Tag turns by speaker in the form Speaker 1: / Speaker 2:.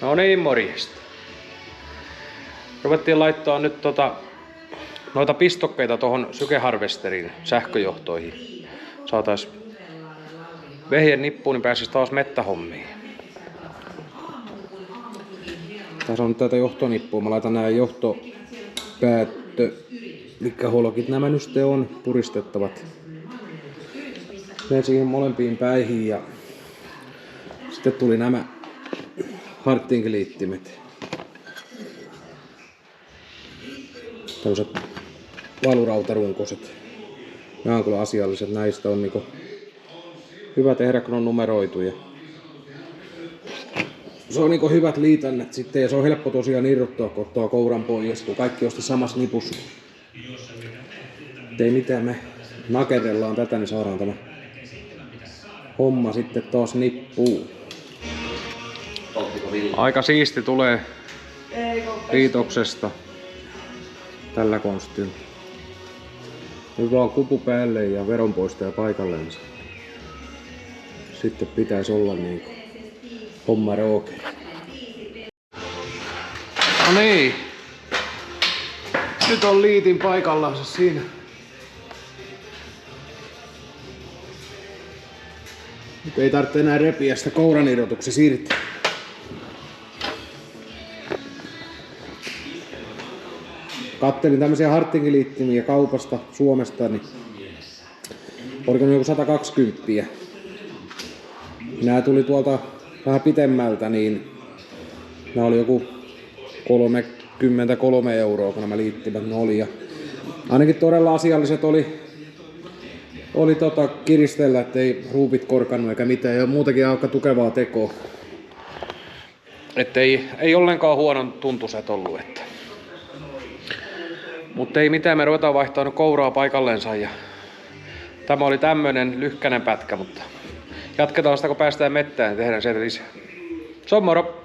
Speaker 1: No niin, morjesta. Ruvettiin laittaa nyt noita pistokkeita tuohon sykeharvesterin sähköjohtoihin. Saatais vehjen nippuun, niin pääsis taas mettähommiin. Tässä on nyt tätä johtonippua. Mä laitan nää mitkä holkit nämä nyt sitten on puristettavat. Ne siihen molempiin päihin ja sitten tuli nämä harttinkiliittimet. Tällaiset valurautarunkoiset. Nämä on kyllä asialliset. Näistä on niinku hyvä tehdä, kun on numeroituja. Se on niinku hyvät liitännät sitten ja se on helppo tosiaan irrottaa, kun ottaa kouran pois, kun kaikki on sitten samassa nipussa. Ei mitään, me nakerellaan tätä, niin saadaan tämä homma sitten taas nippuun. Aika siisti tulee liitoksesta tällä konstilla. Nyt vaan kupu päälle ja veronpoistaja paikalleensa. Sitten pitäisi olla niinku homma rookeri. No niin. Nyt on liitin paikallansa siinä. Nyt ei tarvitse enää repiä sitä kouran irrotuksessa irti. Kattelin tämmöisiä harttinkiliittimiä kaupasta Suomesta, niin oliko ne joku 120. Nää tuli tuolta vähän pitemmältä, niin nää oli joku 33 €, kun nämä liittimät oli. Ja ainakin todella asialliset oli kiristellä, ettei ruupit korkannut eikä mitään. Ja muutenkin aika tukevaa tekoa. Että ei ollenkaan huonon tuntuiset ollut. Mutta ei mitään, me ruvetaan vaihtaa nyt kouraa paikalleensa. Ja tämä oli tämmönen lyhkänen pätkä, mutta jatketaan sitä kun päästään mettään ja tehdään sieltä lisää. Se on moro!